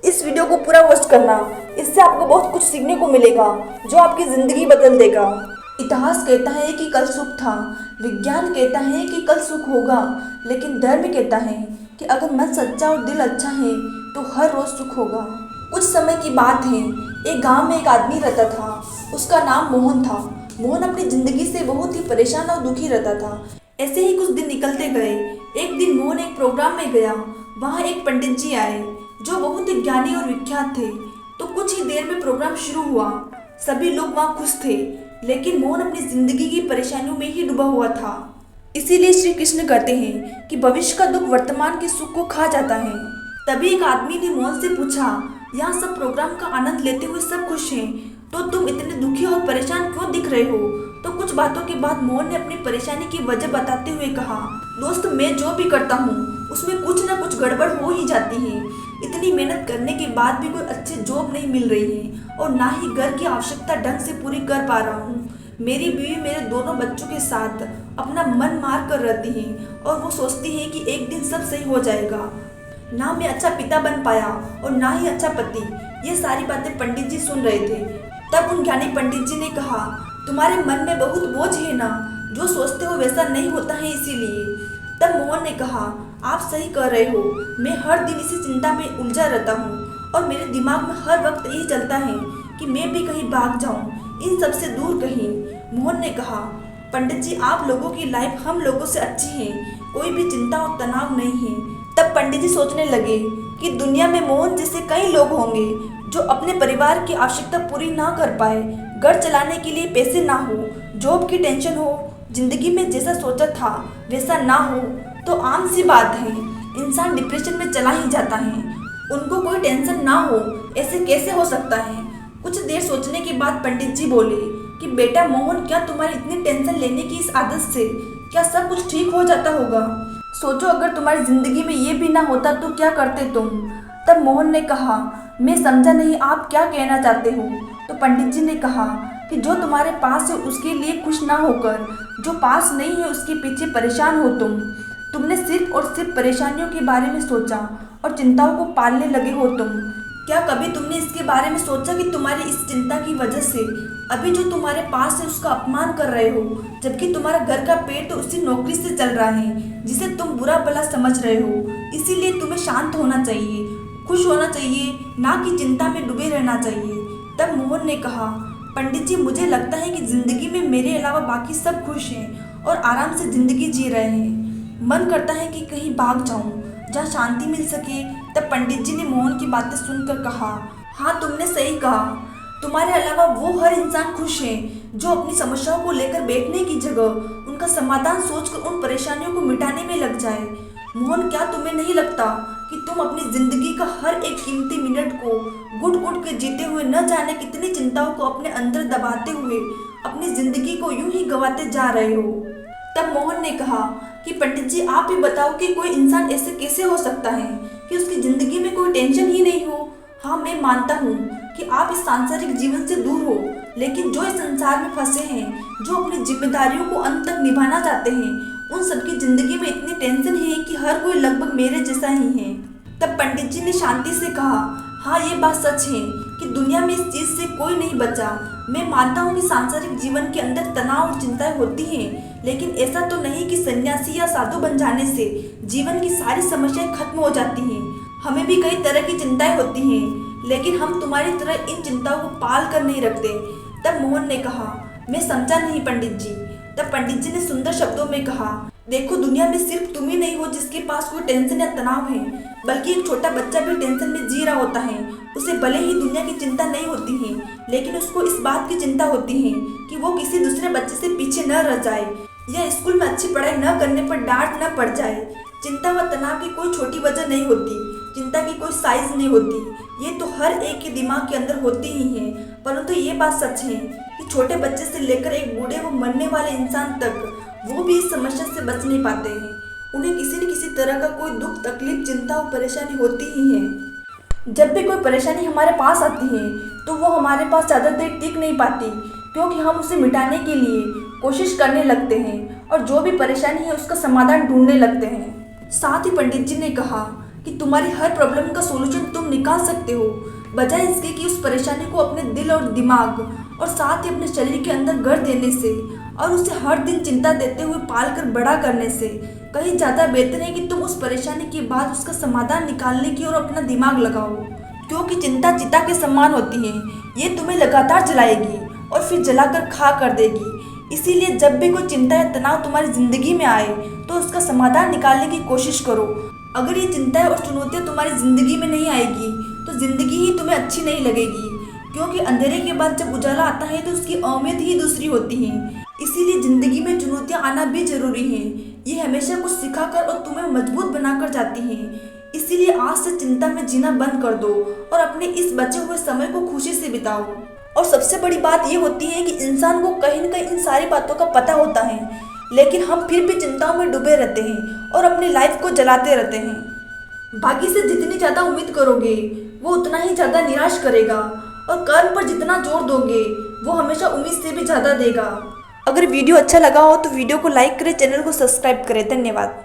इस वीडियो को पूरा वॉच करना, इससे आपको बहुत कुछ सीखने को मिलेगा जो आपकी ज़िंदगी बदल देगा। इतिहास कहता है कि कल सुख था, विज्ञान कहता है कि कल सुख होगा, लेकिन धर्म कहता है कि अगर मन सच्चा और दिल अच्छा है तो हर रोज़ सुख होगा। कुछ समय की बात है, एक गांव में एक आदमी रहता था। उसका नाम मोहन था। मोहन अपनी ज़िंदगी से बहुत ही परेशान और दुखी रहता था। ऐसे ही कुछ दिन निकलते गए। एक दिन मोहन एक प्रोग्राम में गया। वहाँ एक पंडित जी आए जो बहुत ही ज्ञानी और विख्यात थे। तो कुछ ही देर में प्रोग्राम शुरू हुआ। सभी लोग वहाँ खुश थे, लेकिन मोहन अपनी जिंदगी की परेशानियों में ही डूबा हुआ था। इसीलिए श्री कृष्ण कहते हैं कि भविष्य का दुख वर्तमान के सुख को खा जाता है। तभी एक आदमी ने मोहन से पूछा, यहाँ सब प्रोग्राम का आनंद लेते हुए सब खुश हैं, तो तुम इतने दुखी और परेशान क्यों दिख रहे हो? तो कुछ बातों के बाद मोहन ने अपनी परेशानी की वजह बताते हुए कहा, दोस्त, मैं जो भी करता हूँ उसमें कुछ ना कुछ गड़बड़ हो ही जाती है। इतनी मेहनत करने के बाद भी कोई अच्छी जॉब नहीं मिल रही है और ना ही घर की आवश्यकता ढंग से पूरी कर पा रहा हूँ। मेरी बीवी मेरे दोनों बच्चों के साथ अपना मन मार कर रहती है और वो सोचती है कि एक दिन सब सही हो जाएगा। ना मैं अच्छा पिता बन पाया और ना ही अच्छा पति। ये सारी बातें पंडित जी सुन रहे थे। तब उन ज्ञानी पंडित जी ने कहा, तुम्हारे मन में बहुत बोझ है ना, जो सोचते हो वैसा नहीं होता है इसीलिए। तब मोहन ने कहा, आप सही कह रहे हो, मैं हर दिन इसी चिंता में उलझा रहता हूँ और मेरे दिमाग में हर वक्त यही चलता है कि मैं भी कहीं भाग जाऊँ, इन सब से दूर कहीं। मोहन ने कहा, पंडित जी, आप लोगों की लाइफ हम लोगों से अच्छी है, कोई भी चिंता और तनाव नहीं है। तब पंडित जी सोचने लगे कि दुनिया में मोहन जैसे कई लोग होंगे जो अपने परिवार की आवश्यकता पूरी ना कर पाए, घर चलाने के लिए पैसे ना हो, जॉब की टेंशन हो, जिंदगी में जैसा सोचा था वैसा ना हो, तो आम सी बात है, इंसान डिप्रेशन में चला ही जाता है। उनको कोई टेंशन ना हो, ऐसे कैसे हो सकता है? कुछ देर सोचने के बाद पंडित जी बोले कि बेटा मोहन, क्या तुम्हारी इतनी टेंशन लेने की इस आदत से क्या सब कुछ ठीक हो जाता होगा? सोचो, अगर तुम्हारी जिंदगी में ये भी ना होता तो क्या करते तुम? तब मोहन ने कहा, मैं समझा नहीं, आप क्या कहना चाहते हो? तो पंडित जी ने कहा कि जो तुम्हारे पास है उसके लिए खुश ना होकर जो पास नहीं है उसके पीछे परेशान हो तुमने सिर्फ और सिर्फ परेशानियों के बारे में सोचा और चिंताओं को पालने लगे हो तुम। क्या कभी तुमने इसके बारे में सोचा कि तुम्हारी इस चिंता की वजह से अभी जो तुम्हारे पास है उसका अपमान कर रहे हो, जबकि तुम्हारा घर का पेट तो उसी नौकरी से चल रहा है जिसे तुम बुरा भला समझ रहे हो। इसीलिए तुम्हें शांत होना चाहिए, खुश होना चाहिए, ना कि चिंता में डूबे रहना चाहिए। तब मोहन ने कहा, पंडित जी, मुझे लगता है कि जिंदगी में मेरे अलावा बाकी सब खुश हैं और आराम से जिंदगी जी रहे हैं। मन करता है कि कहीं भाग जाऊं जहाँ शांति मिल सके। तब पंडित जी ने मोहन की बातें सुनकर कहा, हाँ, तुमने सही कहा, तुम्हारे अलावा वो हर इंसान खुश है जो अपनी समस्याओं को लेकर बैठने की जगह उनका समाधान सोचकर उन परेशानियों को मिटाने में लग जाए। मोहन, क्या तुम्हें नहीं लगता कि तुम अपनी जिंदगी का हर एक कीमती मिनट को घुट घुट के जीते हुए न जाने कितनी चिंताओं को अपने अंदर दबाते हुए अपनी जिंदगी को यूं ही गंवाते जा रहे हो? तब मोहन ने कहा कि पंडित जी, आप ही बताओ कि कोई इंसान ऐसे कैसे हो सकता है कि उसकी जिंदगी में कोई टेंशन ही नहीं हो? हाँ, मैं मानता हूँ कि आप इस सांसारिक जीवन से दूर हो, लेकिन जो इस संसार में फंसे हैं, जो अपनी जिम्मेदारियों को अंत तक निभाना चाहते हैं, उन सबकी जिंदगी में इतनी टेंशन है कि हर कोई लगभग मेरे जैसा ही है। तब पंडित जी ने शांति से कहा, हाँ, ये बात सच है कि दुनिया में इस चीज से कोई नहीं बचा। मैं मानता हूँ कि सांसारिक जीवन के अंदर तनाव और चिंताएं होती हैं, लेकिन ऐसा तो नहीं कि सन्यासी या साधु बन जाने से जीवन की सारी समस्याएं खत्म हो जाती हैं। हमें भी कई तरह की चिंताएं होती हैं, लेकिन हम तुम्हारी तरह इन चिंताओं को पाल कर नहीं रखते। तब मोहन ने कहा, मैं समझा नहीं पंडित जी। तब पंडित जी ने सुंदर शब्दों में कहा, देखो, दुनिया में सिर्फ तुम ही नहीं हो जिसके पास कोई टेंशन या तनाव है, बल्कि एक छोटा बच्चा भी टेंशन में जी रहा होता है। उसे भले ही दुनिया की चिंता नहीं होती है, लेकिन उसको इस बात की चिंता होती है कि वो किसी दूसरे बच्चे से पीछे न रह जाए या स्कूल में अच्छी पढ़ाई न करने पर डांट न पड़ जाए। चिंता व तनाव की कोई छोटी वजह नहीं होती, चिंता की कोई साइज नहीं होती, ये तो हर एक के दिमाग के अंदर होती ही है। परंतु ये बात सच है कि छोटे बच्चे से लेकर एक बूढ़े व मरने वाले इंसान तक वो भी इस समस्या से बच नहीं पाते हैं। उन्हें किसी न किसी तरह का कोई दुख, तकलीफ, चिंता और परेशानी होती ही है। जब भी कोई परेशानी हमारे पास आती है तो वो हमारे पास ज़्यादा देर टिक नहीं पाती, क्योंकि हम उसे मिटाने के लिए कोशिश करने लगते हैं और जो भी परेशानी है उसका समाधान ढूंढने लगते हैं। साथ ही पंडित जी ने कहा कि तुम्हारी हर प्रॉब्लम का सोल्यूशन तुम निकाल सकते हो, बजाय इसके कि उस परेशानी को अपने दिल और दिमाग और साथ ही अपने शरीर के अंदर घर देने से और उसे हर दिन चिंता देते हुए पाल कर बड़ा करने से कहीं ज़्यादा बेहतर है कि तुम उस परेशानी के बाद उसका समाधान निकालने की ओर अपना दिमाग लगाओ। क्योंकि चिंता चिता के समान होती है, ये तुम्हें लगातार जलाएगी और फिर जलाकर खा कर देगी। इसीलिए जब भी कोई चिंता या तनाव तुम्हारी जिंदगी में आए तो उसका समाधान निकालने की कोशिश करो। अगर ये चिंताएं और चुनौतियां तुम्हारी जिंदगी में नहीं आएगी तो जिंदगी ही तुम्हें अच्छी नहीं लगेगी, क्योंकि अंधेरे के बाद जब उजाला आता है तो उसकी अहमियत ही दूसरी होती है। इसीलिए जिंदगी में चुनौतियां आना भी जरूरी है, ये हमेशा कुछ सिखाकर और तुम्हें मजबूत बनाकर जाती हैं। इसीलिए आज से चिंता में जीना बंद कर दो और अपने इस बचे हुए समय को खुशी से बिताओ। और सबसे बड़ी बात ये होती है कि इंसान को कहीं न कहीं इन सारी बातों का पता होता है, लेकिन हम फिर भी चिंताओं में डूबे रहते हैं और अपनी लाइफ को जलाते रहते हैं। भाग्य से जितनी ज़्यादा उम्मीद करोगे वो उतना ही ज़्यादा निराश करेगा, और कर्म पर जितना जोर दोगे वो हमेशा उम्मीद से भी ज़्यादा देगा। अगर वीडियो अच्छा लगा हो तो वीडियो को लाइक करें, चैनल को सब्सक्राइब करें। धन्यवाद।